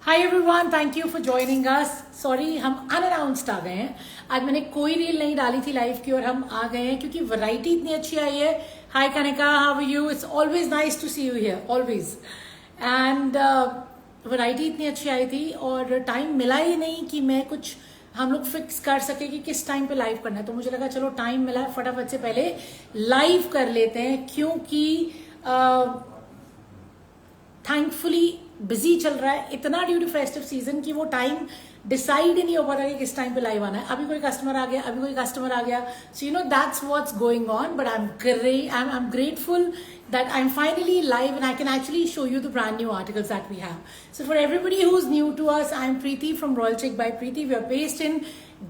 Hi everyone, thank you for joining us. Sorry, हम unannounced आ गए हैं। आज मैंने कोई रील नहीं डाली थी लाइव की और हम आ गए हैं क्योंकि वैरायटी इतनी अच्छी आई है। Hi Kanika, how are you? It's always nice to see you here, always. And variety इतनी अच्छी आई थी और टाइम मिला ही नहीं कि मैं कुछ हम लोग फिक्स कर सके कि किस टाइम पे लाइव करना है। तो मुझे लगा चलो टाइम मिला है, फटाफट से पहले लाइव कर लेते हैं क्योंकि थैंकफुली बिजी चल रहा है इतना ड्यू टू फेस्टिव सीजन कि वो टाइम डिसाइड ही नहीं हो पा रहा है कि किस टाइम पे लाइव आना है। अभी कोई कस्टमर आ गया, अभी कोई कस्टमर आ गया, so you know that's what's going on. But I'm grateful that I'm finally live and I can actually show you the brand new articles that we have. So for everybody who's new to us, I'm Preeti from Royal Chic by Preeti. We are based in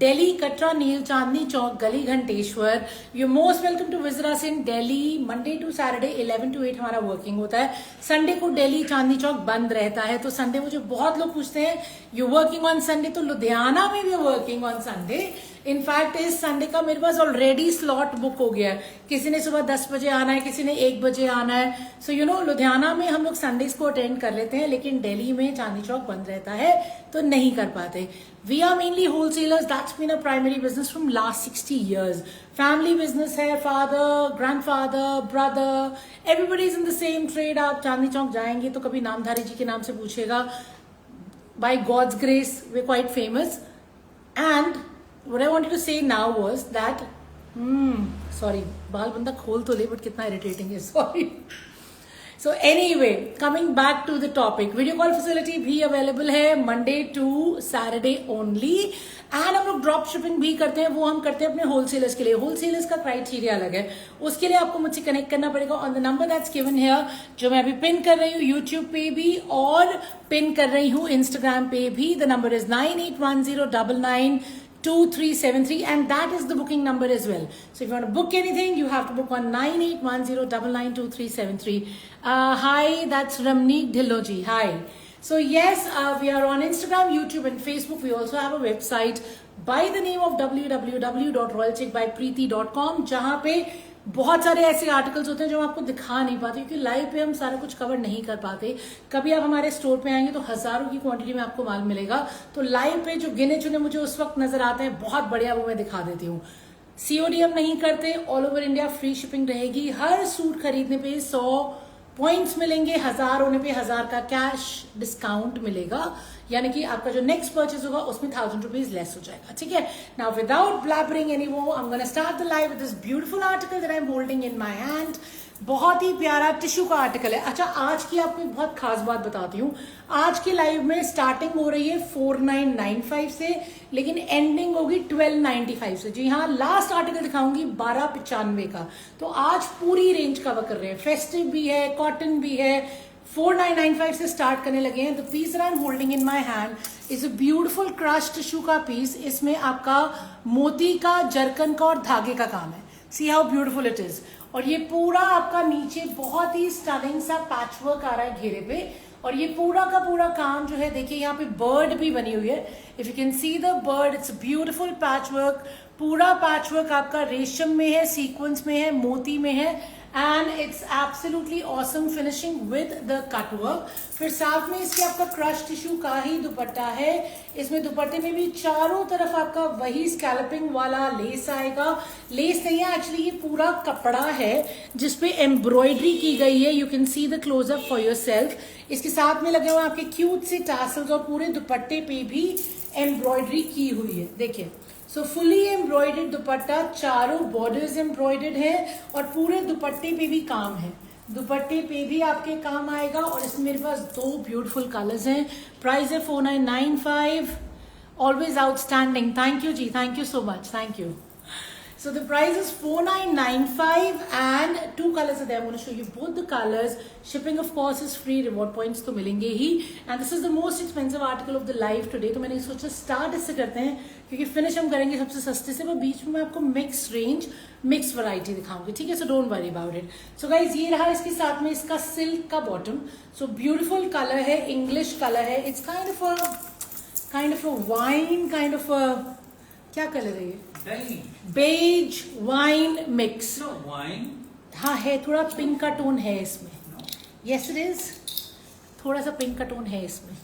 Delhi, Katra, Neel, Chandni Chowk, Gali Ghanteshwar. You're most welcome to visit us in Delhi. Monday to Saturday 11 to 8 हमारा working होता है। Sunday को दिल्ली चांदनी चौक बंद रहता है। तो Sunday मुझे बहुत लोग पूछते हैं यू वर्किंग ऑन संडे, तो लुधियाना में भी वर्किंग ऑन संडे। इनफैक्ट इस संडे का मेरे पास ऑलरेडी स्लॉट बुक हो गया है। किसी ने सुबह 10 बजे आना है, किसी ने 1 बजे आना है। सो यू नो लुधियाना में हम लोग संडेज को अटेंड कर लेते हैं, लेकिन दिल्ली में चांदनी चौक बंद रहता है तो नहीं कर पाते। We are mainly wholesalers, that's been a primary business from last 60 years। Family business है, father, grandfather, brother, everybody is in the same trade. आप चांदनी चौक जाएंगे तो कभी नामधारी जी के नाम से पूछेगा। By God's grace they quite famous. And what I wanted to say now was that sorry, बाल बंदा खोल तो ले बट कितना इरिटेटिंग है, sorry. So anyway, coming back to the topic, video call facility भी अवेलेबल है Monday to Saturday only. And हम लोग ड्रॉप शिपिंग भी करते हैं, वो हम करते हैं अपने होलसेलर्स के लिए। होलसेलर्स का क्राइटेरिया अलग है, उसके लिए आपको मुझसे कनेक्ट करना पड़ेगा on the number that's given here, जो मैं अभी पिन कर रही हूँ यूट्यूब पे भी और पिन कर रही हूँ इंस्टाग्राम पे भी। The number is 9810992373 and that is the booking number as well. So if you want to book anything, you have to book on 9810992373. Hi, that's Ramneek Dhilloji. Hi. So yes, we are on Instagram, YouTube and Facebook. We also have a website by the name of www.royalchickbypreeti.com, जहाँ पे बहुत सारे ऐसे articles होते हैं जो हम आपको दिखा नहीं पाते क्योंकि लाइव पे हम सारा कुछ कवर नहीं कर पाते। कभी आप हमारे स्टोर पे आएंगे तो हजारों की क्वांटिटी में आपको माल मिलेगा। तो लाइव पे जो गिने चुने मुझे उस वक्त नजर आते हैं बहुत बढ़िया, वो मैं दिखा देती हूँ। सीओडी हम नहीं करते, all over India free shipping रहेगी। हर सूट खरीदने पे 100 पॉइंट्स मिलेंगे, 1000 होने पे 1000 का कैश डिस्काउंट मिलेगा, यानी कि आपका जो नेक्स्ट परचेज होगा उसमें 1000 रुपीज लेस हो जाएगा। ठीक है, now without blabbering anymore, I am gonna start the live with this beautiful article that I am holding in my hand. बहुत ही प्यारा टिश्यू का आर्टिकल है। अच्छा, आज की आपको एक बहुत खास बात बताती हूँ। आज के लाइव में स्टार्टिंग हो रही है 4995 से, लेकिन एंडिंग होगी 1295 से। जी हाँ, लास्ट आर्टिकल दिखाऊंगी 1295 का। तो आज पूरी रेंज कवर कर रहे हैं, फेस्टिव भी है, कॉटन भी है। 4995 से स्टार्ट करने लगे हैं। The piece I am holding in my hand is a beautiful crush tissue का पीस। इसमें आपका मोती का, जरकन का और धागे का काम है। See how beautiful it is. और ये पूरा आपका नीचे बहुत ही स्टनिंग सा पैचवर्क आ रहा है घेरे पे। और ये पूरा का पूरा काम जो है, देखिए यहाँ पे बर्ड भी बनी हुई है। If you can see the bird, it's beautiful patchwork. पूरा पैचवर्क आपका रेशम में है, सीक्वेंस में है, मोती में है, and it's absolutely awesome finishing with the cutwork. फिर साथ में इसके आपका क्रश टिश्यू का ही दुपट्टा है। इसमें दुपट्टे में भी चारों तरफ आपका वही स्कैल्पिंग वाला लेस आएगा। लेस नहीं है एक्चुअली, ये पूरा कपड़ा है जिसपे एम्ब्रॉयडरी की गई है। You can see the closeup for yourself. इसके साथ में लगे हुए आपके क्यूट से टासल्स और पूरे दुपट्टे पे भी एम्ब्रॉयडरी की हुई है। देखिए, सो फुली एम्ब्रॉयडर्ड दुपट्टा, चारों बॉर्डर्स एम्ब्रॉयडर्ड है और पूरे दुपट्टे पे भी काम है। दुपट्टे पे भी आपके काम आएगा। और इसमें मेरे पास 2 ब्यूटीफुल कलर्स हैं। प्राइस है 4995, ऑलवेज आउटस्टैंडिंग। थैंक यू जी, thank you so much, thank you. So the price is 4995 and 2 colors are there. I'm going to show you both the colors. Shipping of course is free, reward points तो मिलेंगे ही। And this is the most expensive article of the live today. तो मैंने सोचा start इससे करते हैं क्योंकि finish हम करेंगे सबसे सस्ते से। मैं बीच में आपको मिक्स रेंज, मिक्स वैरायटी दिखाऊंगी। ठीक है, so don't worry about it. So guys, ये रहा इसके साथ में इसका सिल्क का बॉटम। सो ब्यूटीफुल कलर है, इंग्लिश कलर है। It's kind of a wine, kind of क्या कलर है ये? Beige wine mix. हाँ है, थोड़ा पिंक का टोन है इसमें। यस इट इज, थोड़ा सा पिंक का टोन है इसमें।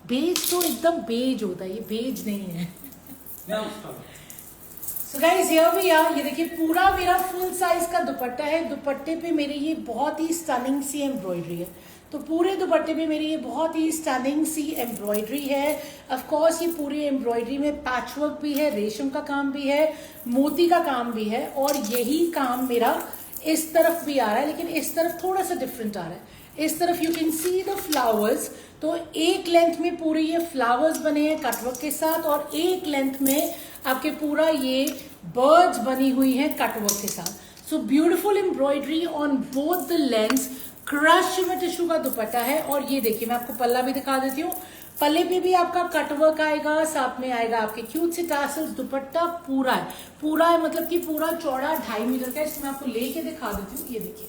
बेज तो एकदम बेज होता है, ये बेज नहीं है। So guys here we are, ये देखिए पूरा मेरा फुल साइज का दुपट्टा है। दुपट्टे पे मेरे ये बहुत ही स्टनिंग सी एम्ब्रॉयडरी है, तो पूरे दुपट्टे पे मेरी ये बहुत ही स्टनिंग सी एम्ब्रॉयडरी है। ऑफ कोर्स ये पूरी एम्ब्रॉयडरी में पैचवर्क भी है, रेशम का काम भी है, मोती का काम भी है, और यही काम मेरा इस तरफ भी आ रहा है, लेकिन इस तरफ थोड़ा सा डिफरेंट आ रहा है। इस तरफ you can see the flowers, तो एक लेंथ में पूरे ये फ्लावर्स बने हैं कटवर्क के साथ, और एक लेंथ में आपके पूरा ये बर्ड्स बनी हुई है कटवर्क के साथ। So beautiful embroidery on both the lengths. Crush में टिश्यू का दुपट्टा है, और ये देखिए मैं आपको पल्ला भी दिखा देती हूँ। पल्ले पे भी आपका कटवर्क आएगा, साथ में आएगा आपके क्यूट से टासल्स। दुपट्टा पूरा है मतलब कि पूरा चौड़ा 2.5 मीटर का है। इसमें आपको लेके दिखा देती हूँ, ये देखिए,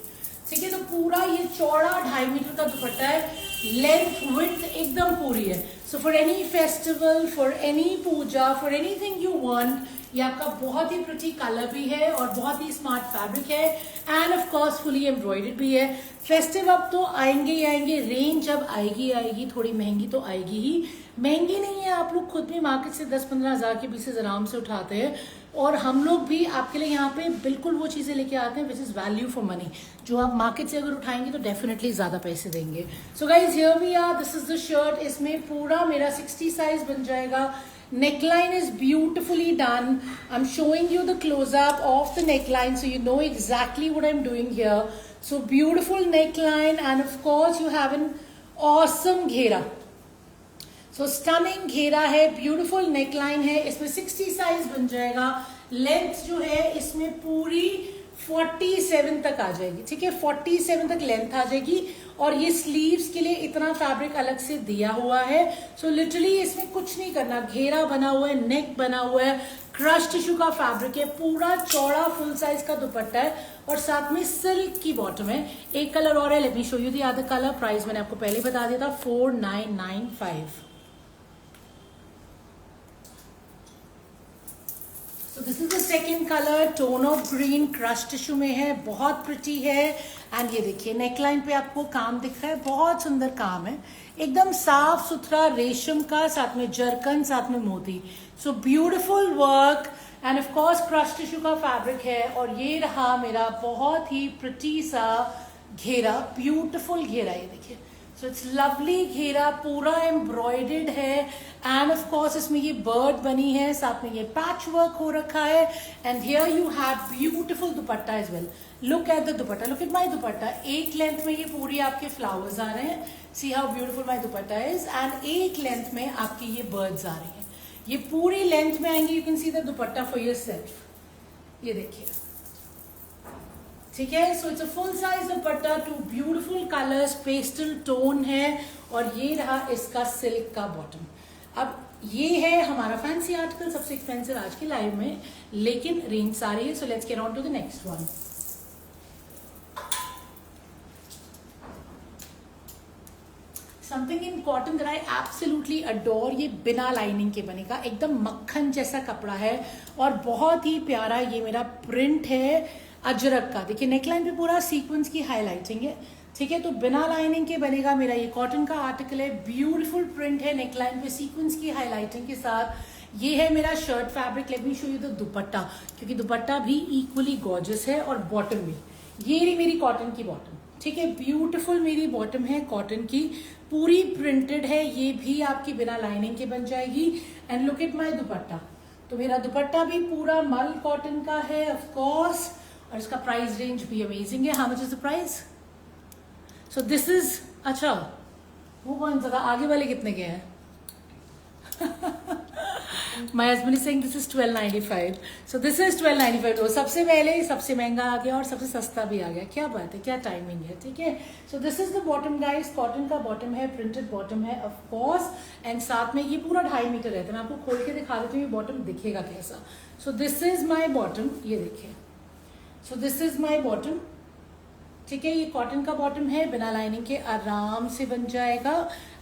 ठीक है। तो पूरा ये चौड़ा 2.5 मीटर का दुपट्टा है, लेंथ विड्थ एकदम पूरी है। So for any festival, for any puja, for anything you want, ये आपका बहुत ही प्रिटी कलर भी है और बहुत ही स्मार्ट फैब्रिक है, and of course fully embroidered भी है। फेस्टिव अब तो आएंगे ही आएंगे, रेंज अब आएगी, थोड़ी महंगी तो आएगी ही। महंगी नहीं है, आप लोग खुद भी मार्केट से 10-15 हजार के पीसेज आराम से उठाते हैं, और हम लोग भी आपके लिए यहाँ पे बिल्कुल वो चीजें लेके आते हैं which is value for money, जो आप मार्केट से अगर उठाएंगे तो डेफिनेटली ज्यादा पैसे देंगे। So guys here we are, this is the shirt. इसमें पूरा मेरा 60 साइज बन जाएगा। Neckline is beautifully done. I'm showing you the close-up of the neckline so you know exactly what I'm doing here. So beautiful neckline, and of course you have an awesome घेरा. So stunning घेरा है, beautiful neckline है। इसमें 60 size बन जाएगा। Length जो है इसमें पूरी 47 तक आ जाएगी, ठीक है, 47 तक लेंथ आ जाएगी, और ये स्लीव्स के लिए इतना फैब्रिक अलग से दिया हुआ है। सो लिटरली इसमें कुछ नहीं करना, घेरा बना हुआ है, नेक बना हुआ है, क्रश टिश्यू का फैब्रिक है, पूरा चौड़ा फुल साइज का दुपट्टा है, और साथ में सिल्क की बॉटम है। एक कलर और है, late me show you the other colour. Price मैंने आपको पहले बता दिया था, 4995। So this is the second color, tone of green, crush tissue में है, बहुत प्रिटी है। एंड ये देखिए नेकलाइन पे आपको काम दिख रहा है, बहुत सुंदर काम है, एकदम साफ सुथरा रेशम का, साथ में जरकन, साथ में मोती। So beautiful work, and of course crush tissue का फैब्रिक है, और ये रहा मेरा बहुत ही प्रिटी सा घेरा, ब्यूटिफुल घेरा, ये देखिए। सो इट्स लवली घेरा, पूरा एम्ब्रॉयडर्ड है, एंड ऑफ कोर्स इसमें ये बर्ड बनी है, साथ में ये पैच वर्क हो रखा है, and here you have beautiful dupatta as well. Look at the dupatta, look at my dupatta. एक लेंथ में ये पूरी आपके फ्लावर्स आ रहे हैं, see how beautiful my dupatta is, and एक लेंथ में आपके ये बर्ड्स आ रही हैं, ये पूरी लेंथ में आएंगे। You can see the dupatta for yourself, ये देखिए, ठीक है। So it's a full size dupatta, 2 beautiful colours, pastel tone है, और ये रहा इसका सिल्क का बॉटम। अब ये है हमारा फैंसी आर्टिकल, सबसे एक्सपेंसिव आज के लाइव में, लेकिन रेंज सारी है। So let's get on to the next one. Something in cotton that I absolutely adore. ये बिना लाइनिंग के बनेगा, एकदम मक्खन जैसा कपड़ा है, और बहुत ही प्यारा ये मेरा प्रिंट है अजरक का। देखिए नेकलाइन पे पूरा सीक्वेंस की हाईलाइटिंग है, ठीक है, तो बिना लाइनिंग के बनेगा। मेरा ये कॉटन का आर्टिकल है, ब्यूटीफुल प्रिंट है नेकलाइन पे सीक्वेंस की हाईलाइटिंग के साथ। ये है मेरा shirt fabric. Late me show you the दुपट्टा, क्योंकि दुपट्टा भी इक्वली गॉर्जियस है, और बॉटम भी ये रही मेरी कॉटन की बॉटम, ठीक है, ब्यूटीफुल मेरी बॉटम है कॉटन की, पूरी प्रिंटेड है, ये भी आपकी बिना लाइनिंग के बन जाएगी। एंड लुक एट माय दुपट्टा, तो मेरा दुपट्टा भी पूरा मल कॉटन का है ऑफ कोर्स, और इसका प्राइस रेंज भी अमेजिंग है। How much is the price? So this is, अच्छा वो कौन सा था, आगे वाले कितने के हैं? My husband is saying this is 1295। So this is 1295। सबसे पहले सबसे महंगा आ गया और सबसे सस्ता भी आ गया, क्या बात है, क्या टाइमिंग है, ठीक है। सो this is the bottom guys, cotton का बॉटम है, प्रिंटेड बॉटम है ऑफ कोर्स, एंड साथ में ये पूरा 2.5 मीटर रहता है। मैं आपको खोल के दिखा देती हूँ ये बॉटम दिखेगा कैसा। सो दिस इज माई बॉटम, ये देखिए, सो दिस इज माई बॉटम, ठीक है, ये कॉटन का बॉटम है, बिना लाइनिंग के आराम से बन जाएगा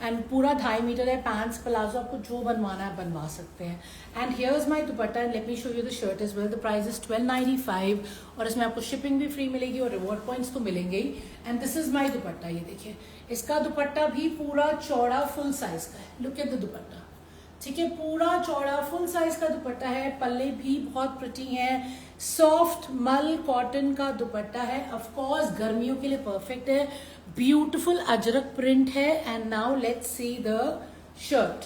एंड पूरा 2.5 मीटर है। पैंट्स प्लाजो आपको जो बनवाना है बनवा सकते हैं। And here's my dupatta, let me show you the shirt is well. The price is 1295 और इसमें आपको शिपिंग भी फ्री मिलेगी और रिवॉर्ड पॉइंट्स तो मिलेंगे ही। And this is my dupatta, ये देखिए, इसका दुपट्टा भी पूरा चौड़ा फुल साइज का है। लुक एट द दुपट्टा, ठीक है, पूरा चौड़ा फुल साइज का दुपट्टा है। पल्ले भी बहुत प्रिटी हैं, सॉफ्ट मल कॉटन का दुपट्टा है। ऑफ कोर्स गर्मियों के लिए परफेक्ट है। ब्यूटीफुल अजरक प्रिंट है। And now let's see the shirt.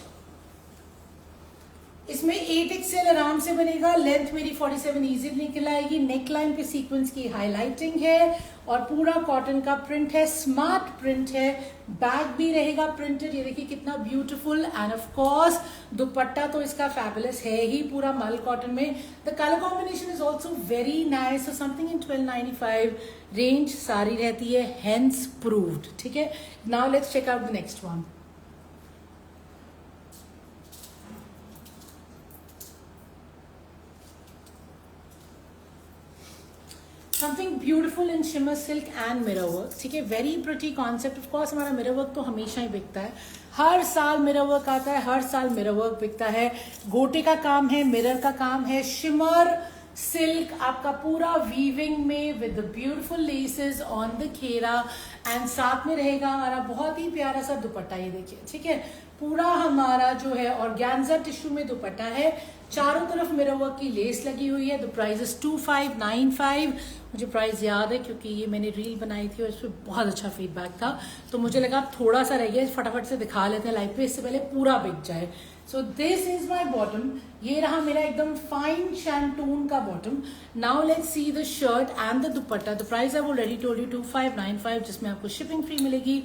इसमें 8XL आराम से बनेगा। लेंथ मेरी 47 इजीली निकल आएगी। नेक लाइन पे सीक्वेंस की हाईलाइटिंग है और पूरा कॉटन का प्रिंट है, स्मार्ट प्रिंट है। बैक भी रहेगा प्रिंटेड, ये देखिए कितना beautiful. And of course dupatta तो इसका फैबुलस है ही, पूरा मल कॉटन में। The colour combination is also very nice. So something in 1295 range सारी रहती है, हेंस प्रूव्ड। ठीक है, now let's check out the next one. Something beautiful in shimmer silk and mirror work. ठीक है, very pretty concept. Of course हमारा mirror work तो हमेशा ही बिकता है, हर साल मिरर वर्क आता है, हर साल मिरर वर्क बिकता है। गोटे का काम है, मिरर का काम है। शिमर सिल्क आपका पूरा वीविंग में with beautiful laces on the घेरा एंड साथ में रहेगा हमारा बहुत ही प्यारा सा दुपट्टा, ये देखिए। ठीक है, पूरा हमारा जो है ऑर्गेन्जा टिश्यू में दुपट्टा है, चारों तरफ मिरर वर्क की लेस लगी हुई है। The price is 2595। मुझे प्राइस याद है क्योंकि ये मैंने रील बनाई थी और इस पर बहुत अच्छा फीडबैक था, तो मुझे लगा अब थोड़ा सा रह गया, फटाफट से दिखा लेते हैं लाइव पे, इससे पहले पूरा बिक जाए। So this is my bottom, ये रहा मेरा एकदम फाइन शैंटून का bottom. Now let's see the shirt and the dupatta. The price I already told you 2595, जिसमें आपको शिपिंग फ्री मिलेगी,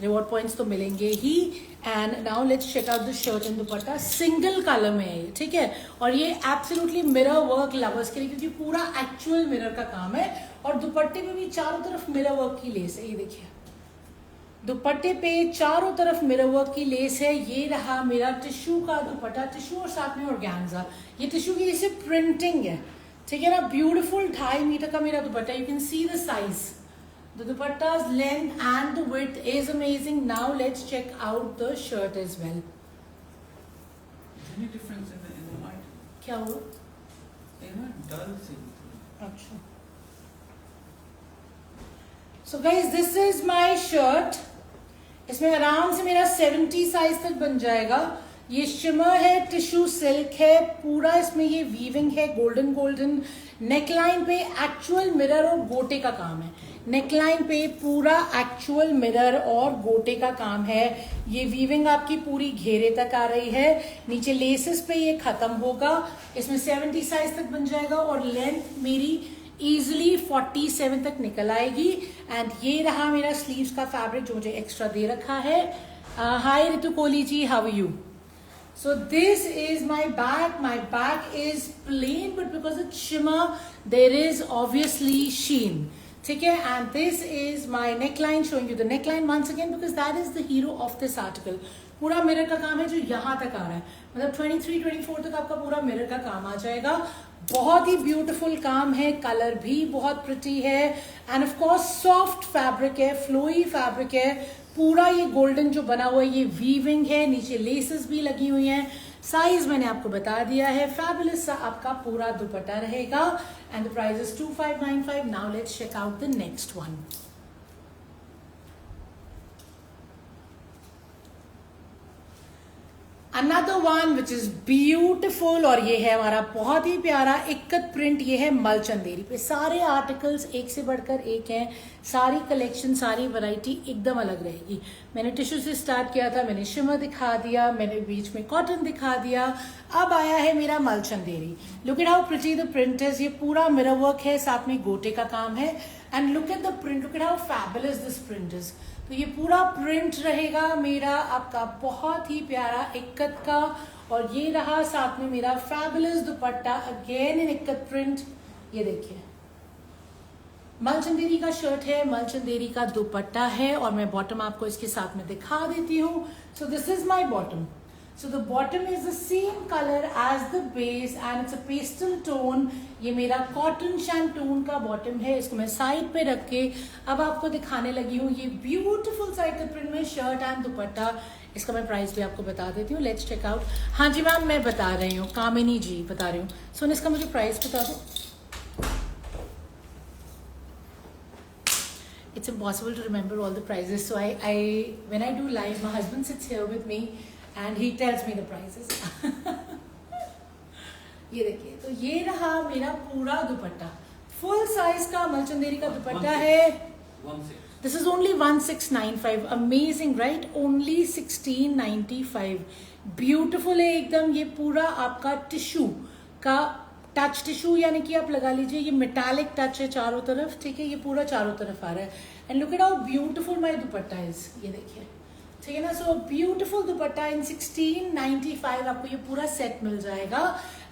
रिवॉर्ड पॉइंट्स तो मिलेंगे ही। And now let's check out the shirt and dupatta. Single colour में है ये, ठीक है, और ये एब्सोल्युटली मिरर वर्क लवर्स के लिए, क्योंकि पूरा एक्चुअल मिरर का काम है। और दुपट्टे पे भी चारों तरफ मिरर वर्क की लेस है, ये देखिए, दुपट्टे पे चारों तरफ मिरर वर्क की लेस है। ये रहा मेरा टिश्यू का दुपट्टा, टिश्यू और साथ में ऑर्गेन्जा। ये टिश्यू की जैसे प्रिंटिंग है, ठीक है ना, ब्यूटीफुल 2.5 मीटर का मेरा दुपट्टा। You can see the size, the dupatta's length and the width is amazing. Now let's check out the shirt as well. Any difference in the white? क्या हुआ? Dull सी। अच्छा। So guys, this is my shirt. इसमें आराम से मेरा 70 size तक बन जाएगा। ये शिमर है, टिश्यू सिल्क है, पूरा इसमें ये वीविंग है, गोल्डन गोल्डन। नेकलाइन पे एक्चुअल मिरर और गोटे का काम है। नेकलाइन पे पूरा एक्चुअल मिरर और गोटे का काम है। ये वीविंग आपकी पूरी घेरे तक आ रही है, नीचे लेसेस पे ये खत्म होगा। इसमें 70 साइज तक बन जाएगा और लेंथ मेरी इजिली 47 तक निकल आएगी। एंड ये रहा मेरा स्लीव्स का फैब्रिक जो मुझे एक्स्ट्रा दे रखा है। Hi Ritu Kohli ji, how are you? So this is my back. My back is plain, but because it's shimmer, there is obviously sheen. ठीक है, and this is my neckline, showing you the neckline once again because that is the hero of this article. पूरा mirror का काम है जो यहाँ तक आ रहा है, मतलब 23-24 तक आपका पूरा मिरर का काम आ जाएगा। बहुत ही ब्यूटीफुल काम है, कलर भी बहुत प्रिटी है and of course soft fabric है, फ्लोई फैब्रिक है। पूरा ये गोल्डन जो बना हुआ है ये वीविंग है, नीचे लेसेस भी लगी हुई हैं। साइज मैंने आपको बता दिया है। फैबुलस सा आपका पूरा दुपट्टा रहेगा and the price is 2595। Now let's check out the next one. Another one which is beautiful, और ये है हमारा बहुत ही प्यारा इक्कत प्रिंट। ये है मल चंदेरी पे, सारे आर्टिकल्स एक से बढ़कर एक हैं, सारी कलेक्शन सारी वैरायटी एकदम अलग रहेगी। मैंने टिश्यू से स्टार्ट किया था, मैंने शिमर दिखा दिया, मैंने बीच में कॉटन दिखा दिया, अब आया है मेरा मल Chanderi. Look at how pretty the print is. ये पूरा मिरर वर्क है, साथ में गोटे का काम है and look at the print, look at how fabulous this print is. तो ये पूरा प्रिंट रहेगा मेरा आपका बहुत ही प्यारा इक्कत का, और ये रहा साथ में मेरा fabulous dupatta again in ikat print. ये देखिए मल चंदेरी का शर्ट है, मल चंदेरी का दुपट्टा है और मैं बॉटम आपको इसके साथ में दिखा देती हूँ। सो this is my bottom. So the bottom is the same color as the base and it's a pastel tone. ये मेरा कॉटन शैंटून का बॉटम है. इसको मैं साइड पे रख के अब आपको दिखाने लगी हूँ ये ब्यूटीफुल साइकिल प्रिंट में शर्ट एंड दुपट्टा. इसका मैं प्राइस भी आपको बता देती हूँ. Let's check out. हाँ जी मैम, मैं बता रही हूँ, कामिनी जी बता रही हूँ. सो इसका मुझे प्राइस बता दो. It's impossible to remember all the prices. So when I do live, my husband sits here with me and he tells me the prices. ये देखिए, तो ये रहा मेरा पूरा दुपट्टा. फुल साइज का मलचंदेरी का दुपट्टा है. This is only 1695. Amazing, right? Only 1695. Beautiful है एकदम. ये पूरा आपका टिश्यू का टच टिश्यू यानी कि आप लगा लीजिए ये मेटालिक टच है चारों तरफ. ठीक है, ये पूरा चारों तरफ आ रहा है. And look at how beautiful my dupatta is. ये देखिए, ठीक है ना. सो ब्यूटीफुल दुपट्टा इन 1695 आपको ये पूरा सेट मिल जाएगा.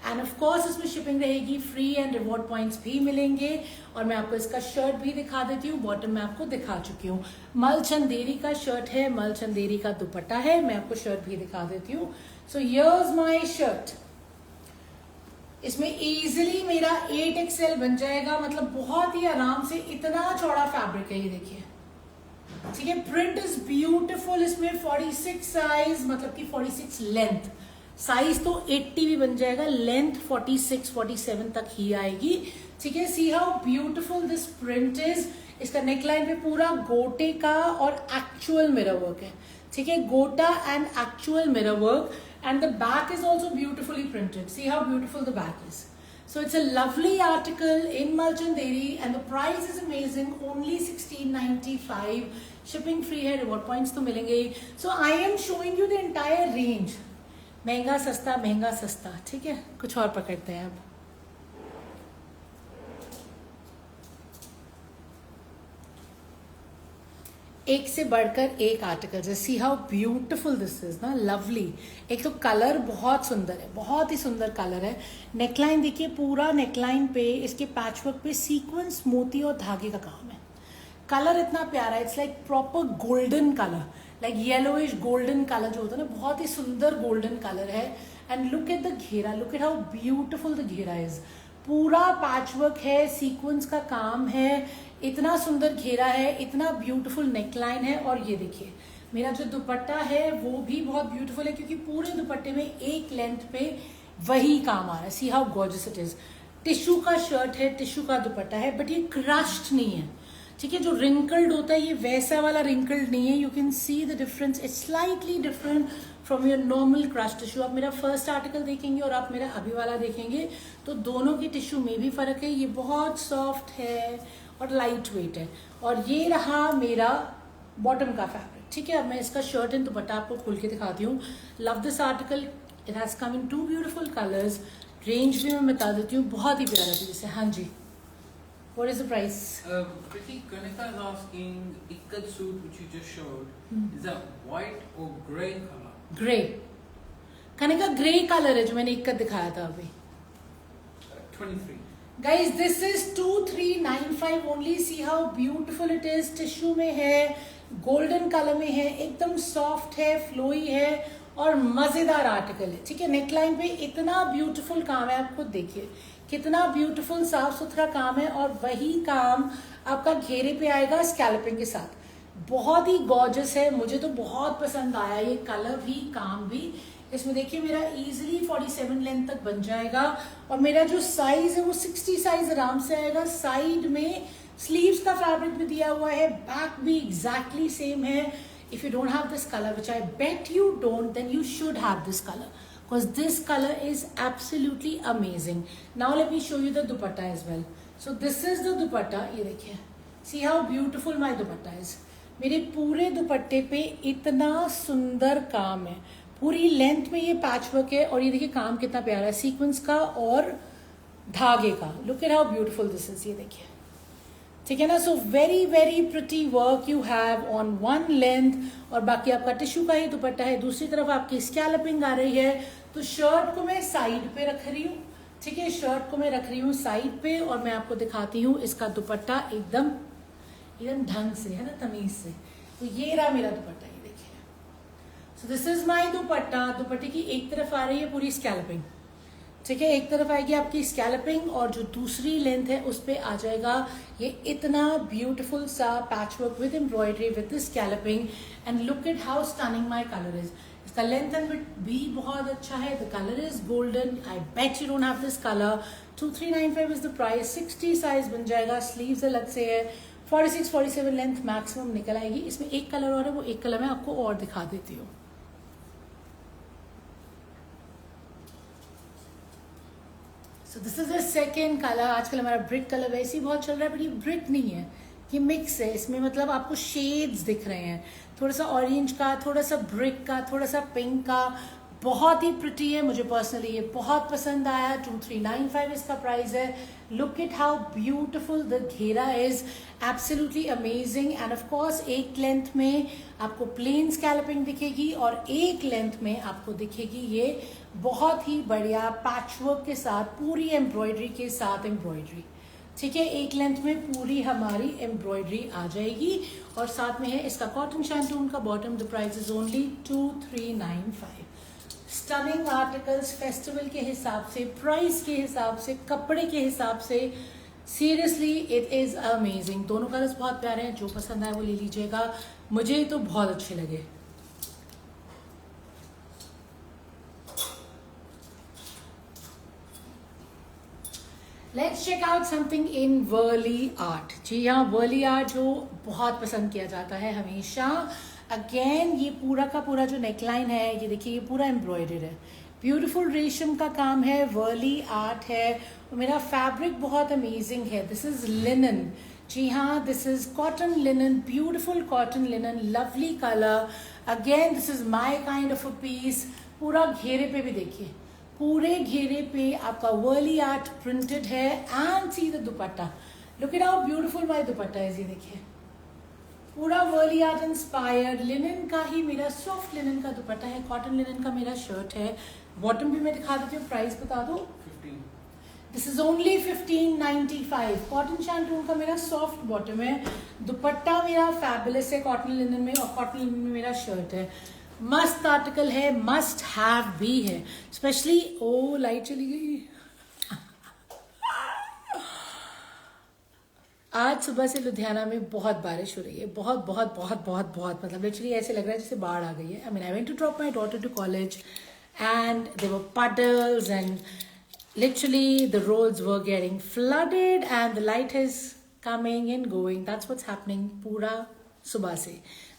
एंड ऑफ कोर्स इसमें शिपिंग रहेगी फ्री एंड रिवॉर्ड पॉइंट्स भी मिलेंगे. और मैं आपको इसका शर्ट भी दिखा देती हूँ. बॉटम में आपको दिखा चुकी हूँ. मलचंदेरी का शर्ट है, मलचंदेरी का दुपट्टा है. मैं आपको शर्ट भी दिखा देती हूँ. So here's my shirt. इसमें इजीली मेरा 8XL बन जाएगा. मतलब बहुत ही आराम से. इतना चौड़ा फैब्रिक है, ये देखिए. ठीक है, प्रिंट इज ब्यूटीफुल. इसमें 46 साइज, मतलब कि 46 लेंथ. साइज तो 80 भी बन जाएगा, लेंथ 46 47 तक ही आएगी. ठीक है, see how beautiful this print is. इसका नेकलाइन पे पूरा गोटे का और एक्चुअल मिरर वर्क है. ठीक है, गोटा and actual mirror work. And the back is also beautifully printed. See how beautiful the back is. So it's a lovely article in Malchanderi and the price is amazing. Only 1695. Shipping free है, reward points तो मिलेंगे. So I am showing you the entire range. महंगा सस्ता. ठीक है, कुछ और पकड़ते हैं अब. एक से बढ़कर एक आर्टिकल है. See how beautiful this is ना. लवली. एक तो कलर बहुत सुंदर है, बहुत ही सुंदर कलर है. नेकलाइन देखिए, पूरा नेकलाइन पे इसके पैचवर्क पे सीक्वेंस, मोती और धागे का काम है. कलर इतना प्यारा है. It's like proper golden colour, like yellowish golden colour जो होता है ना, बहुत ही सुंदर गोल्डन कलर है. एंड लुक एट द घेरा. Look at how beautiful the ghera is. पूरा पैचवर्क है, सीक्वेंस का काम है. इतना सुंदर घेरा है, इतना ब्यूटीफुल नेकलाइन है. और ये देखिए, मेरा जो दुपट्टा है वो भी बहुत ब्यूटीफुल है क्योंकि पूरे दुपट्टे में एक लेंथ पे वही काम आ रहा है. See how gorgeous it is. Tissue का शर्ट है, टिश्यू का दुपट्टा है, बट ये क्रश्ड नहीं है. ठीक है, जो रिंकल्ड होता है ये वैसा वाला रिंकल्ड नहीं है. You can see the difference. It's slightly different from your normal crush tissue. आप मेरा फर्स्ट आर्टिकल देखेंगे और आप मेरा अभी वाला देखेंगे तो दोनों के टिश्यू में भी फर्क है. ये बहुत सॉफ्ट है और लाइट वेट है. और ये रहा मेरा बॉटम का फैब्रिक. ठीक है, अब मैं इसका शर्ट एंड दुपट्टा आपको खोल के दिखाती हूँ. Love this article. It has come in 2 beautiful colours. Range भी मैं बता देती हूँ, बहुत ही प्यारा पीस है. हाँ जी, what is the price? Pretty, Kanika is asking, ikat suit which you just showed, is that white or grey color? Grey. Kanika grey colour है जो मैंने इक्कत दिखाया था अभी. 23. Guys, this is 2395 only. See how beautiful it is. Tissue में है, golden colour में है, एकदम सॉफ्ट है, फ्लोई है और मजेदार आर्टिकल है. ठीक है, नेकलाइन पे इतना ब्यूटीफुल काम है. आप खुद देखिए कितना ब्यूटीफुल साफ सुथरा काम है. और वही काम आपका घेरे पे आएगा स्कैल्पिंग के साथ. बहुत ही गॉर्जियस है. मुझे तो बहुत पसंद आया ये कलर भी, काम भी. इसमें देखिए मेरा इजीली 47 लेंथ तक बन जाएगा. और मेरा जो साइज है वो 60 साइज आराम से आएगा. साइड में स्लीव्स का फैब्रिक भी दिया हुआ है, बैक भी एग्जैक्टली सेम है. If you don't have this colour, which I bet you don't, then you should have this colour because this color is absolutely amazing. Now let me show you the dupatta as well. So this is the dupatta. ये देखिए, see how beautiful my dupatta is. मेरे पूरे दुपट्टे पे इतना सुंदर काम है. पूरी लेंथ में ये पैचवर्क है. और ये देखिए काम कितना प्यारा है, सीक्वेंस का और धागे का. Look at how beautiful this is. ये देखिए, ठीक है ना. So very very pretty work you have on one length. और बाकी आपका टिश्यू का ही दुपट्टा है. दूसरी तरफ आपकी स्कैल्पिंग आ रही है. तो शर्ट को मैं साइड पे रख रही हूँ. ठीक है, शर्ट को मैं रख रही हूँ साइड पे. और मैं आपको दिखाती हूँ इसका दुपट्टा एकदम ढंग से, है ना, तमीज से. तो ये रहा मेरा दुपट्टा. ये देखिए, सो दिस इज माई दुपट्टा। दुपट्टे की एक तरफ आ रही है पूरी स्कैल्पिंग, ठीक है, एक तरफ आएगी आपकी स्कैल्पिंग और जो दूसरी लेंथ है उस पे आ जाएगा ये इतना ब्यूटीफुल सा patchwork with embroidery with this scalloping. And look at how stunning my colour is. इसका लेंथ एंड विड्थ भी बहुत अच्छा है। The colour is golden, I bet you don't have this colour. 2395 is the price. 60 size बन जाएगा, sleeves अलग से है। 46-47 लेंथ मैक्सिमम निकल आएगी। इसमें एक कलर और है, वो एक कलर मैं आपको और दिखा देती हूँ। सो this is the second colour. आजकल हमारा ब्रिक कलर वैसे ही बहुत चल रहा है, बट ये ब्रिक नहीं है, ये मिक्स है। इसमें मतलब आपको शेड्स दिख रहे हैं, थोड़ा सा ऑरेंज का, थोड़ा सा ब्रिक का, थोड़ा सा पिंक का। बहुत ही प्रिटी है, मुझे पर्सनली ये बहुत पसंद आया। 2395 इसका प्राइस है। Look it how beautiful the ghera is, absolutely amazing. And of course एक लेंथ में आपको प्लेन स्कैल्पिंग दिखेगी और एक लेंथ में आपको दिखेगी ये बहुत ही बढ़िया पैचवर्क के साथ, पूरी एम्ब्रॉयडरी के साथ एम्ब्रॉयडरी, ठीक है। एक लेंथ में पूरी हमारी एम्ब्रॉयडरी आ जाएगी और साथ में है इसका कॉटन शैंटून का bottom. The price is only 2395। Stunning articles, festival के हिसाब से, प्राइस के हिसाब से, कपड़े के हिसाब से, सीरियसली इट इज अमेजिंग। दोनों कलर्स बहुत प्यारे हैं, जो पसंद आए वो ले लीजिएगा। मुझे तो बहुत अच्छे लगे। Let's check out something in Warli art. जी हाँ, वर्ली आर्ट जो बहुत पसंद किया जाता है हमेशा। अगेन ये पूरा का पूरा जो नेकलाइन है, ये देखिए, ये पूरा एम्ब्रॉयडर्ड है, ब्यूटीफुल रेशम का काम है, वर्ली आर्ट है। और मेरा फैब्रिक बहुत अमेजिंग है। This is linen. जी हाँ, this is cotton linen, beautiful cotton linen, lovely colour. Again this is my kind of a piece. पूरा घेरे पे भी देखिए, पूरे घेरे पे आपका वर्ली आर्ट प्रिंटेड है। And see the dupatta, look at how beautiful my dupatta is. ये देखिए, पूरा वर्ली आर्ट इंस्पायर्ड लिनन का ही, मेरा सॉफ्ट लिनन का दुपट्टा है, कॉटन लिनन का मेरा शर्ट है। बॉटम भी मैं दिखा देती हूँ, प्राइस बता दो। 15। This is only 1595। Cotton shantoon का मेरा सॉफ्ट बॉटम है, दुपट्टा मेरा फैबुलस है कॉटन लिनन में, और कॉटन लिनन में मेरा शर्ट है। मस्त आर्टिकल है, मस्ट हैव भी है, स्पेशली। ओ लाइट चली गई। आज सुबह से लुधियाना में बहुत बारिश हो रही है, बहुत बहुत बहुत बहुत बहुत, मतलब लिटरली ऐसे लग रहा है जैसे बाढ़ आ गई है। I mean, I went to drop my daughter to college and there were puddles and literally the roads were getting flooded and the light is coming and going. That's what's happening पूरा सुबह से।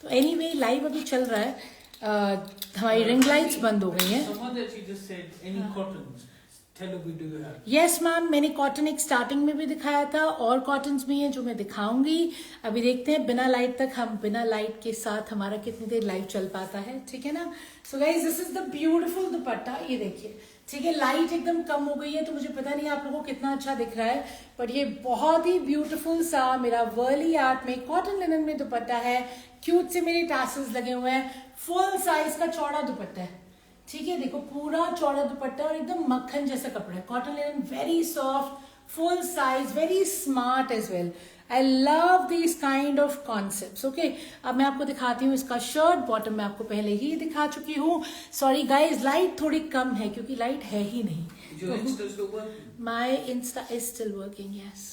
तो anyway, live अभी चल रहा है। हमारी ring lights बंद हो गई हैं। Someone that you just said, any cottons? Tell her we do have. Yes ma'am, मैंने कॉटन एक स्टार्टिंग में भी दिखाया था, और कॉटन्स भी हैं जो मैं दिखाऊंगी। अभी देखते हैं बिना लाइट तक, हम बिना लाइट के साथ हमारा कितनी देर लाइव चल पाता है, ठीक है ना। सो guys, this is the beautiful दुपट्टा। ये देखिए, ठीक है, लाइट एकदम कम हो गई है तो मुझे पता नहीं आप लोगों को कितना अच्छा दिख रहा है, बट ये बहुत ही ब्यूटीफुल सा मेरा वर्ली आर्ट में कॉटन लिनन में दुपट्टा है। क्यूट से मेरे टैसल्स लगे हुए हैं, फुल साइज का चौड़ा दुपट्टा है, ठीक है। देखो, पूरा चौड़ा दुपट्टा और एकदम मक्खन जैसा कपड़ा है, cotton linen, very soft, full size, very smart as well. I love this kind of concepts. Okay, अब मैं आपको दिखाती हूँ इसका शर्ट। बॉटम मैं आपको पहले ही दिखा चुकी हूँ। सॉरी गाइज, लाइट थोड़ी कम है क्योंकि लाइट है ही नहीं। Is your Insta still working? My Insta is still working, yes.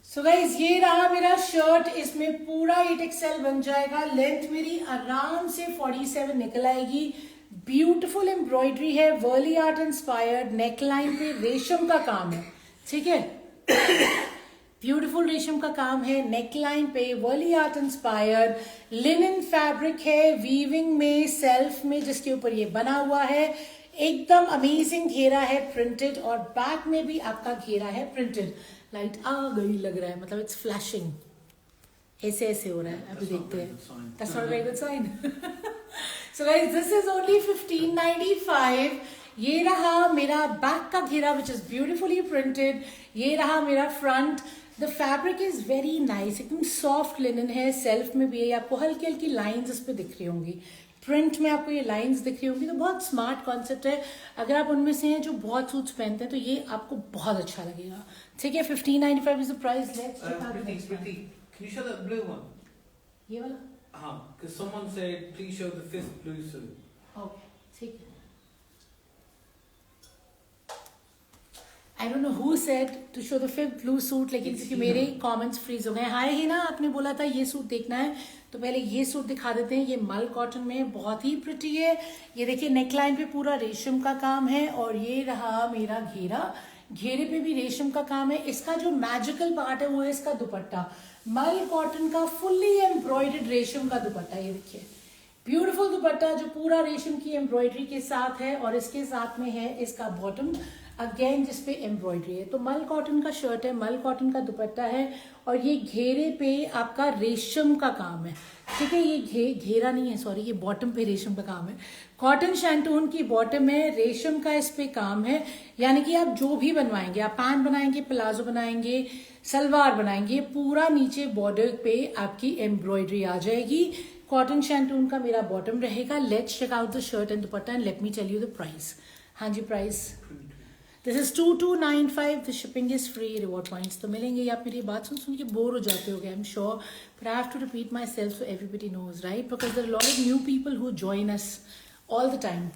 So guys, ये रहा मेरा शर्ट। इसमें पूरा 8XL बन जाएगा। लेंथ मेरी आराम से 47 निकल आएगी। ब्यूटीफुल एम्ब्रॉयडरी है, वर्ली आर्ट इंस्पायर्ड। नेकलाइन पे रेशम का काम है, ठीक है। ब्यूटीफुल रेशम का काम है, नेकलाइन पे Warli art inspired. Linen fabric है, वीविंग में, सेल्फ में, जिसके ऊपर ये बना हुआ है। एकदम अमेजिंग घेरा है, प्रिंटेड, और बैक में भी आपका घेरा है प्रिंटेड। लाइट आ गई लग रहा है, मतलब इट्स फ्लैशिंग, ऐसे ऐसे हो रहा है। अभी देखते हैं। That's not a very good sign. So guys, this is only 1595. ये रहा मेरा बैक का घेरा विच इज ब्यूटिफुली प्रिंटेड। ये रहा मेरा front. The fabric is very nice, एकदम सॉफ्ट लिनन है, सेल्फ में भी है। आपको हल्की हल्की लाइंस इस पे दिख रही होंगी, प्रिंट में आपको ये लाइंस दिख रही होंगी। तो बहुत स्मार्ट कॉन्सेप्ट है। अगर आप उनमें से हैं जो बहुत सूट्स पहनते हैं तो ये आपको बहुत अच्छा लगेगा, ठीक है। 1595 is the price. Pretty. Can you show that blue one? ये वाला because someone said please show the 5th blue suit. Okay ठीक है. I don't know who said to show the 5th blue suit, लेकिन क्योंकि मेरे comments freeze हो गए. हाय ही ना, आपने बोला था ये सूट देखना है, तो पहले ये सूट दिखा देते हैं. ये मल कॉटन में बहुत ही प्रिटी है. ये देखिए नेकलाइन पे पूरा रेशम का काम है, और ये रहा मेरा घेरा. घेरे पे भी रेशम का काम है. इसका जो मैजिकल पार्ट है वो है इसका दुपट्टा. मल कॉटन का फुल्ली एम्ब्रॉयडर्ड रेशम का दुपट्टा. ये देखिए ब्यूटीफुल दुपट्टा जो पूरा रेशम की एम्ब्रॉयडरी के साथ है, और इसके साथ में है इसका बॉटम अगेन जिसपे एम्ब्रॉयडरी है. तो मल कॉटन का शर्ट है, मल कॉटन का दुपट्टा है, और ये घेरे पे आपका रेशम का काम है. ठीक है, ये घेरा नहीं है, सॉरी, ये बॉटम पे रेशम का काम है. कॉटन शैंटून की बॉटम है, रेशम का इस पे काम है. यानी कि आप जो भी बनवाएंगे, आप पैंट बनाएंगे, प्लाजो बनाएंगे, सलवार बनाएंगे, पूरा नीचे बॉर्डर पे आपकी एम्ब्रॉयडरी आ जाएगी. कॉटन शैंटून का मेरा बॉटम रहेगा. Let's check out the shirt and dupatta and let me tell you the price. हाँ जी, price this is 2295. The shipping is free. Reward points तो मिलेंगे. आप मेरी बात सुन के बोर हो जाते होगे, I am sure, but I have to repeat myself so everybody knows, right? Because there are lot of new people who join us all the time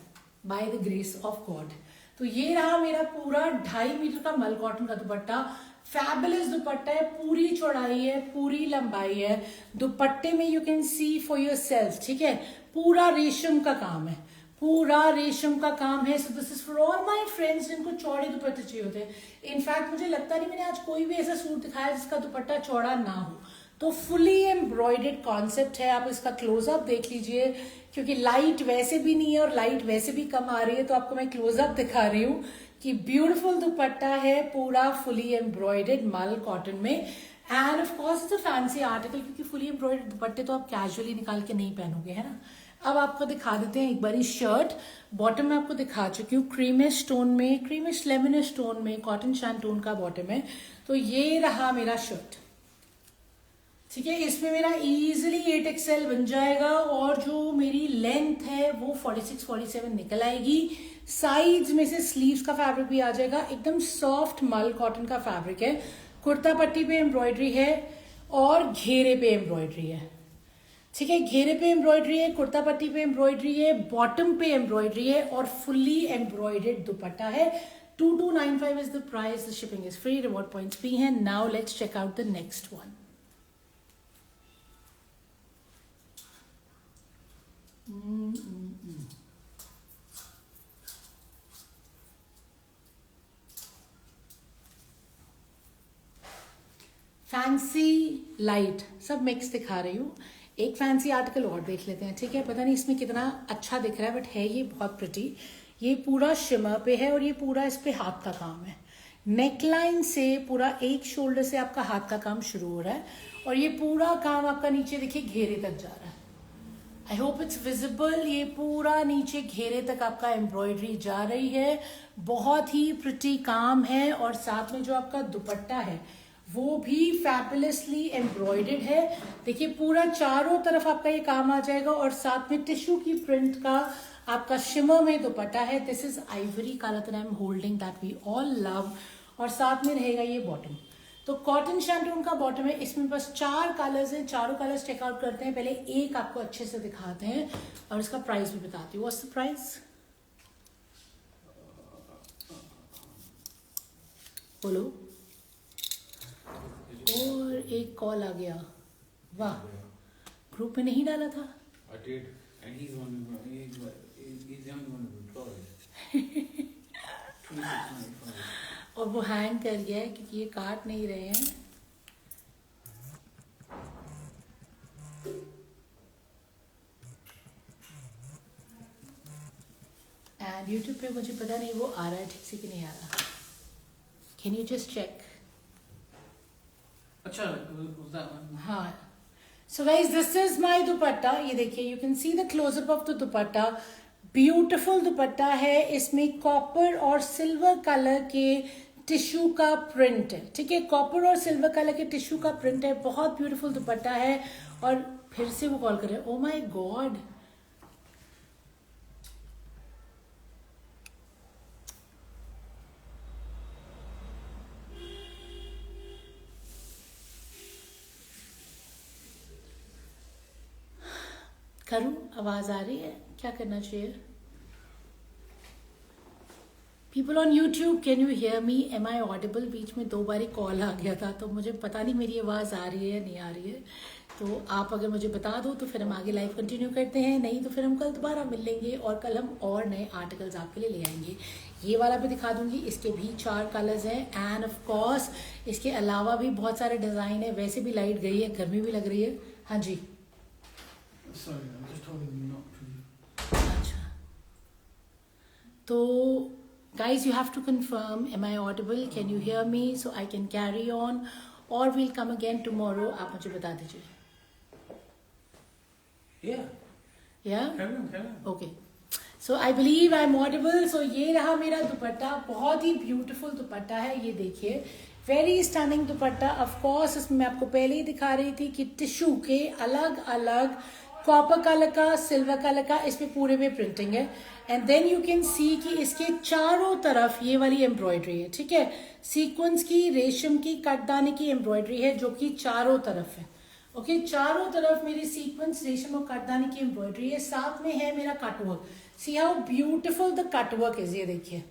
by the grace of God. तो ये रहा मेरा पूरा 2.5 metre का मल cotton का दुपट्टा. Fabulous दुपट्टा है, पूरी चौड़ाई है, पूरी लंबाई है. दुपट्टे में you can C for your self. ठीक है, पूरा रेशम का काम है, पूरा रेशम का काम है. सो this is for all my friends जिनको चौड़े दुपट्टे चाहिए होते हैं. इनफैक्ट मुझे लगता नहीं मैंने आज कोई भी ऐसा सूट दिखाया जिसका दुपट्टा चौड़ा ना हो. तो फुली एम्ब्रॉयडर्ड कॉन्सेप्ट है. आप इसका क्लोजअप देख लीजिए, क्योंकि लाइट वैसे भी नहीं है और लाइट वैसे भी कम आ रही है, तो आपको मैं क्लोजअप दिखा रही हूँ कि ब्यूटीफुल दुपट्टा है, पूरा फुली एम्ब्रॉयडर्ड मल कॉटन में. And of course it's a fancy article, क्योंकि फुली एम्ब्रॉयडर्ड दुपट्टे तो आप कैजुअली निकाल के नहीं पहनोगे, है ना. अब आपको दिखा देते हैं एक बारी शर्ट. बॉटम में आपको दिखा चुकी हूँ, क्रीमिश टोन में, क्रीमिश लेमनिश टोन में कॉटन शैंटून का बॉटम है. तो ये रहा मेरा शर्ट. ठीक है, इसमें मेरा इजीली 8XL बन जाएगा, और जो मेरी लेंथ है वो 46-47 निकल आएगी. साइड्स में से स्लीव्स का फैब्रिक भी आ जाएगा. एकदम सॉफ्ट मल कॉटन का फैब्रिक है. कुर्ता पट्टी पे एम्ब्रॉयडरी है और घेरे पे एम्ब्रॉयडरी है. ठीक है, घेरे पे एम्ब्रॉयडरी है, कुर्ता पट्टी पे एम्ब्रॉयडरी है, बॉटम पे एम्ब्रॉयडरी है, और फुल्ली एम्ब्रॉयडर्ड दुपट्टा है. 2295 is the price. The shipping is free. Reward points भी हैं. Now let's check out the next one. Fancy light सब मिक्स दिखा रही हूँ. एक फैंसी आर्टिकल और देख लेते हैं. ठीक है, पता नहीं इसमें कितना अच्छा दिख रहा है, बट है ये बहुत प्रिटी. ये पूरा शिमर पे है, और ये पूरा इस पे हाथ का काम है. नेकलाइन से पूरा एक शोल्डर से आपका हाथ का काम शुरू हो रहा है, और ये पूरा काम आपका नीचे देखिए घेरे तक जा रहा है. I hope it's visible. ये पूरा नीचे घेरे तक आपका एम्ब्रॉयडरी जा रही है. बहुत ही प्रिटी काम है, और साथ में जो आपका दुपट्टा है वो भी फैबुलसली एम्ब्रॉयडर्ड है. देखिए पूरा चारों तरफ आपका ये काम आ जाएगा, और साथ में टिश्यू की प्रिंट का आपका शिमर में दुपट्टा है. This is ivory colour that I am holding, that we all love. और साथ में रहेगा ये बॉटम. तो कॉटन शैंटून का बॉटम है. इसमें बस 4 कलर्स हैं. चारों कलर्स चेकआउट करते हैं. पहले एक आपको अच्छे से दिखाते हैं, और इसका प्राइस भी बताती हूँ. व्हाट्स द प्राइस बोलो. और एक कॉल आ गया. वाह, ग्रुप में नहीं डाला था. I did, and he's the only one who replied. 2695. और वो हैंग कर गया है क्योंकि ये काट नहीं रहे हैं. एंड यूट्यूब पे मुझे पता नहीं वो आ रहा है ठीक से कि नहीं आ रहा. Can you just check. अच्छा, was that one? हाँ. So guys this is my dupatta. ये देखिए, you can see the closeup of the dupatta. Beautiful dupatta है. इसमें कॉपर और सिल्वर कलर के टिश्यू का प्रिंट है. ठीक है, कॉपर और सिल्वर कलर के टिश्यू का प्रिंट है. बहुत ब्यूटीफुल दुपट्टा है. और फिर से वो कॉल कर रहे हैं. ओ माय गॉड, करूं? आवाज आ रही है? क्या करना चाहिए? People on YouTube, can you hear me? Am I audible? बीच में 2 बारी कॉल आ गया था, तो मुझे पता नहीं मेरी आवाज़ आ रही है या नहीं आ रही है। तो आप अगर मुझे बता दो तो फिर हम आगे लाइव कंटिन्यू करते हैं, नहीं तो फिर हम कल दोबारा मिल लेंगे और कल हम और नए आर्टिकल्स आपके लिए ले आएंगे। ये वाला भी दिखा दूंगी, इसके भी 4 कलर्स हैं एंड ऑफ कोर्स इसके अलावा भी बहुत सारे डिज़ाइन है। वैसे भी लाइट गई है, गर्मी भी लग रही है। हाँ जी, Sorry, I'm just holding you up to you. अच्छा, तो guys, you have to confirm, am I audible? Can you hear me so I can carry on, or we'll come again tomorrow? आप मुझे बता दीजिए। Yeah, Yeah? carry on. Okay. So I believe I'm audible. So ये रहा मेरा दुपट्टा, बहुत ही beautiful dupatta है, ये देखिए, very stunning dupatta. Of course इसमें मैं आपको पहले ही दिखा रही थी कि टिश्यू के अलग अलग कॉपर कलर का, सिल्वर कलर का, इसमें पूरे में प्रिंटिंग है। And then you can see कि इसके चारों तरफ ये वाली एम्ब्रॉयडरी है, ठीक है, सीक्वेंस की, रेशम की, कटदाने की एम्ब्रॉयडरी है जो कि चारों तरफ है। ओके, चारों तरफ मेरी सीक्वेंस, रेशम और कटदाने की एम्ब्रॉयडरी है। साथ में है मेरा cutwork. See how beautiful the cutwork is, ये देखिए,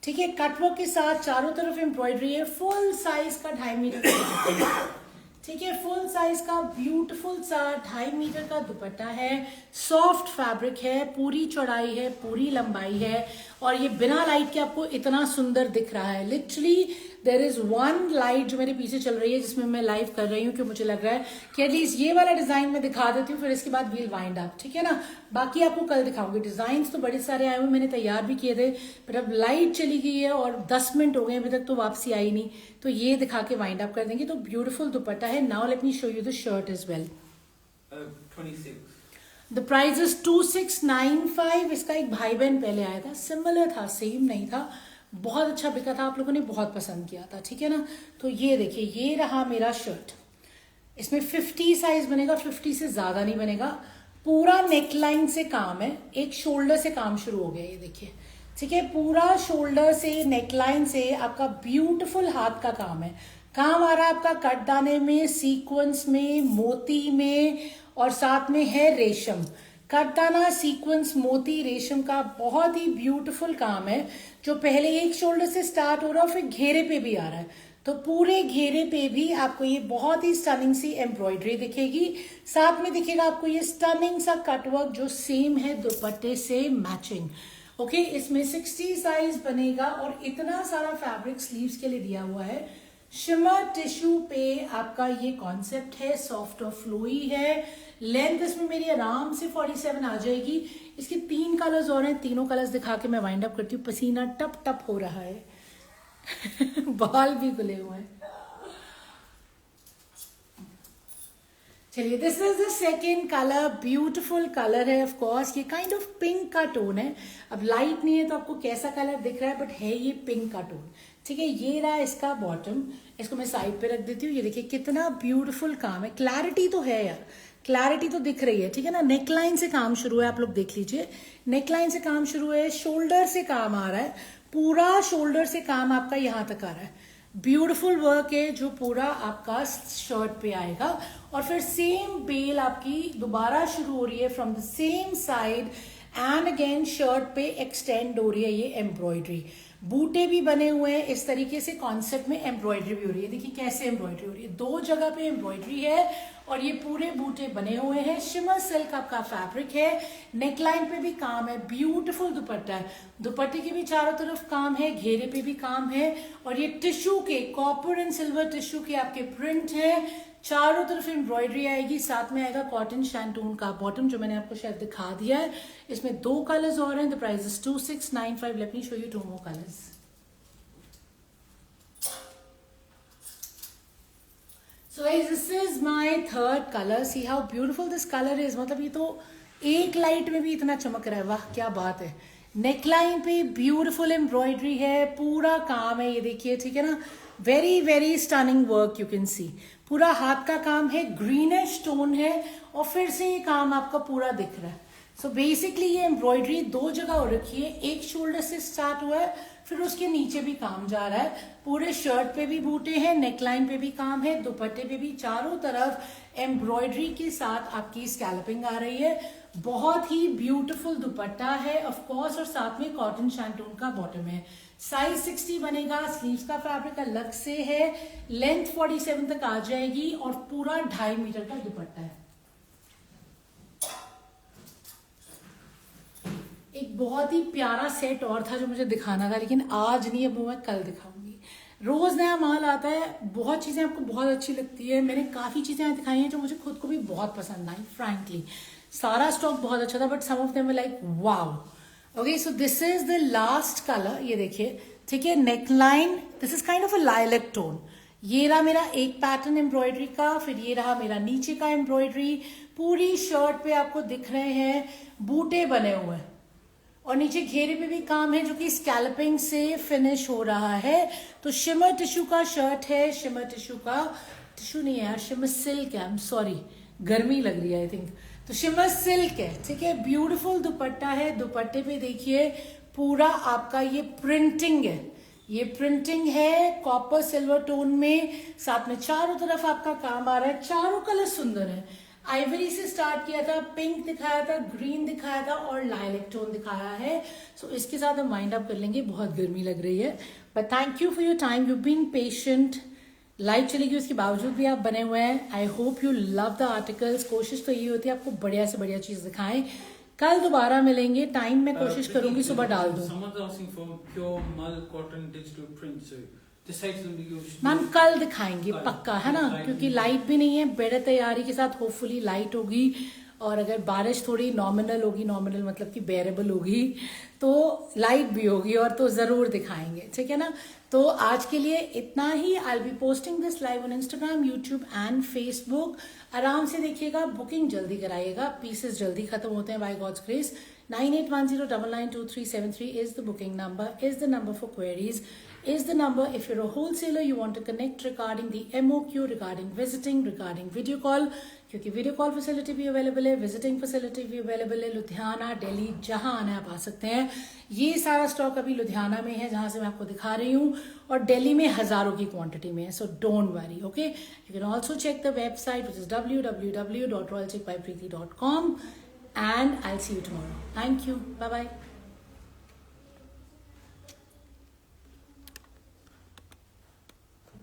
ठीक है, कटवर्क के साथ चारों तरफ एम्ब्रॉयडरी है। फुल साइज का 2.5 मीटर का, ठीक है, फुल साइज का ब्यूटीफुल सा 2.5 मीटर का दुपट्टा है। सॉफ्ट फैब्रिक है, पूरी चौड़ाई है, पूरी लंबाई है, और ये बिना लाइट के आपको इतना सुंदर दिख रहा है। Literally there is one light जो मेरे पीछे चल रही है, जिसमें मैं लाइव कर रही हूँ, कि मुझे लग रहा है कि एटलीस्ट ये वाला डिजाइन मैं दिखा देती हूँ, फिर इसके बाद वील वाइंड अप, ठीक है ना। बाकी आपको कल दिखाऊंगी। डिजाइन तो बड़े सारे आए हुए, मैंने तैयार भी किए थे, पर अब लाइट चली गई है और 10 मिनट हो गए अभी तक तो वापसी आई नहीं, तो ये दिखा के वाइंड अप कर देंगे। तो ब्यूटीफुल दुपट्टा है। Now let me show you the shirt as well. 26. The price is 2695। इसका एक भाई बहन पहले आया था, सिमिलर था, सेम नहीं था, बहुत अच्छा बिका था, आप लोगों ने बहुत पसंद किया था, ठीक है ना। तो ये देखिए, ये रहा मेरा शर्ट। इसमें 50 साइज बनेगा, 50 से ज्यादा नहीं बनेगा। पूरा नेकलाइन से काम है, एक शोल्डर से काम शुरू हो गया, ये देखिए, ठीक है, पूरा शोल्डर से, नेकलाइन से आपका ब्यूटीफुल हाथ का काम है। काम आ रहा है आपका कटदाने में, सीक्वेंस में, मोती में, और साथ में है रेशम। कटदाना, सीक्वेंस, मोती, रेशम का बहुत ही ब्यूटीफुल काम है, जो पहले एक शोल्डर से स्टार्ट हो रहा है, फिर घेरे पे भी आ रहा है। तो पूरे घेरे पे भी आपको ये बहुत ही स्टनिंग सी एम्ब्रॉयडरी दिखेगी। साथ में दिखेगा आपको ये स्टनिंग सा कटवर्क जो सेम है दुपट्टे से मैचिंग। ओके, इसमें 60 साइज बनेगा, और इतना सारा फैब्रिक स्लीव्स के लिए दिया हुआ है। शिमर टिश्यू पे आपका ये कॉन्सेप्ट है, सॉफ्ट और फ्लोई है। लेंथ इसमें मेरी आराम से 47 आ जाएगी। इसके 3 कलर्स और हैं, तीनों कलर्स दिखा के मैं वाइंड अप करती हूँ। पसीना टप टप हो रहा है बाल भी खुले हुए हैं। चलिए, this is the second colour. Beautiful colour है, ऑफ कोर्स ये काइंड ऑफ पिंक का टोन है। अब लाइट नहीं है तो आपको कैसा कलर दिख रहा है, बट है ये पिंक का टोन, ठीक है। ये रहा इसका बॉटम, इसको मैं साइड पे रख देती हूँ। ये देखिए कितना ब्यूटीफुल काम है। क्लैरिटी तो है यार, क्लैरिटी तो दिख रही है, ठीक है ना। नेकलाइन से काम शुरू है, आप लोग देख लीजिए, नेकलाइन से काम शुरू है, शोल्डर से काम आ रहा है, पूरा शोल्डर से काम आपका यहाँ तक आ रहा है। ब्यूटीफुल वर्क है जो पूरा आपका शर्ट पे आएगा, और फिर सेम बेल आपकी दोबारा शुरू हो रही है from the same side, and again shirt पे एक्सटेंड हो रही है ये एम्ब्रॉयडरी। बूटे भी बने हुए हैं इस तरीके से, कॉन्सेप्ट में एम्ब्रॉयडरी भी हो रही है। देखिए कैसे एम्ब्रॉयडरी हो रही है, 2 जगह पे एम्ब्रॉयडरी है, और ये पूरे बूटे बने हुए हैं। शिमर सिल्क आपका फैब्रिक है, नेकलाइन पे भी काम है, ब्यूटीफुल दुपट्टा है। दुपट्टे के भी चारों तरफ काम है, घेरे पे भी काम है, और ये टिश्यू के, कॉपर एंड सिल्वर टिश्यू के आपके प्रिंट है। चारों तरफ एम्ब्रॉयडरी आएगी, साथ में आएगा कॉटन शैंटून का बॉटम, जो मैंने आपको शायद दिखा दिया है। इसमें 2 कलर्स और हैं। The price is 2695। Late me show you 2 more colours. So guys, this is my third color. See how beautiful this color is. मतलब ये तो एक लाइट में भी इतना चमक रहा है, वाह क्या बात है। नेकलाइन पे ब्यूटीफुल एम्ब्रॉयडरी है, पूरा काम है, ये देखिए, ठीक है ना। Very very stunning work you can सी। पूरा हाथ का काम है, ग्रीनिश टोन है, और फिर से ये काम आपका पूरा दिख रहा है। सो बेसिकली ये एम्ब्रॉयडरी 2 जगह हो रखी है, एक शोल्डर से स्टार्ट हुआ है, फिर उसके नीचे भी काम जा रहा है, पूरे शर्ट पे भी बूटे हैं, नेकलाइन पे भी काम है, दुपट्टे पे भी, चारों तरफ एम्ब्रॉयडरी के साथ आपकी स्कैल्पिंग आ रही है। बहुत ही ब्यूटीफुल दुपट्टा है ऑफ कोर्स, और साथ में कॉटन शैंटून का बॉटम है। साइज 60 बनेगा, स्लीव्स का फैब्रिक अलग से है, लेंथ 47 तक आ जाएगी और पूरा 2.5 मीटर का दुपट्टा है। एक बहुत ही प्यारा सेट और था जो मुझे दिखाना था, लेकिन आज नहीं, अब वो मैं कल दिखाऊंगी। रोज नया माल आता है, बहुत चीजें आपको बहुत अच्छी लगती है। मैंने काफी चीजें दिखाई हैं जो मुझे खुद को भी बहुत पसंद आई, फ्रैंकली सारा स्टॉक बहुत अच्छा था, but some of them were like wow. Okay, so this is the last colour, ये देखिए, ठीक है, neckline, this is kind of a lilac tone. ये रहा मेरा एक पैटर्न एम्ब्रॉयडरी का, फिर ये रहा मेरा नीचे का एम्ब्रॉयडरी, पूरी शर्ट पे आपको दिख रहे हैं बूटे बने हुए हैं, और नीचे घेरे पे भी काम है जो कि स्कैल्पिंग से फिनिश हो रहा है। तो शिमर टिश्यू का शर्ट है, शिमर टिश्यू का, टिश्यू नहीं है यार, शिमर सिल्क है, आई एम सॉरी, गर्मी लग रही है आई थिंक, तो शिमर सिल्क है, ठीक है। ब्यूटीफुल दुपट्टा है, दुपट्टे पे देखिए पूरा आपका ये प्रिंटिंग है, ये प्रिंटिंग है कॉपर सिल्वर टोन में, साथ में चारों तरफ आपका काम आ रहा है, चारों कलर सुंदर है। आइवरी से स्टार्ट किया था, पिंक दिखाया था, ग्रीन दिखाया था और लाइलैक टोन दिखाया है। सो इसके साथ हम माइंड अप कर लेंगे, बहुत गर्मी लग रही है, but thank you for your time, you being patient. Live चलेगी उसके बावजूद भी आप बने हुए हैं। I hope you love the articles. कोशिश तो ये होती है आपको बढ़िया से बढ़िया चीज दिखाएं। कल दोबारा मिलेंगे, टाइम मैं कोशिश करूंगी सुबह डाल दूं। मैम कल दिखाएंगे पक्का, है ना, क्योंकि लाइट भी नहीं है, बेड़े तैयारी के साथ होपफुली लाइट होगी, और अगर बारिश थोड़ी नॉमिनल होगी, नॉमिनल मतलब कि बेरेबल होगी, तो लाइट भी होगी, और तो जरूर दिखाएंगे, ठीक है ना। तो आज के लिए इतना ही। I will be posting this live on Instagram, YouTube and Facebook. आराम से देखिएगा, बुकिंग जल्दी कराइएगा, पीसेस जल्दी खत्म होते हैं by God's grace. 9810992373 is the booking number, is the number for queries, is the number if you're a wholesaler, you want to connect regarding the MOQ, regarding visiting, regarding video call, क्योंकि video call facility भी available है, visiting facility भी available है। लुधियाना, दिल्ली, जहां आना है आप आ सकते हैं। ये सारा स्टॉक अभी लुधियाना में है जहां से मैं आपको दिखा रही हूँ, और दिल्ली में हजारों की क्वांटिटी में है, so don't worry, okay. You can also check the website which is www.royalchickbypreeti.com, and I'll see you tomorrow. Thank you. Bye bye.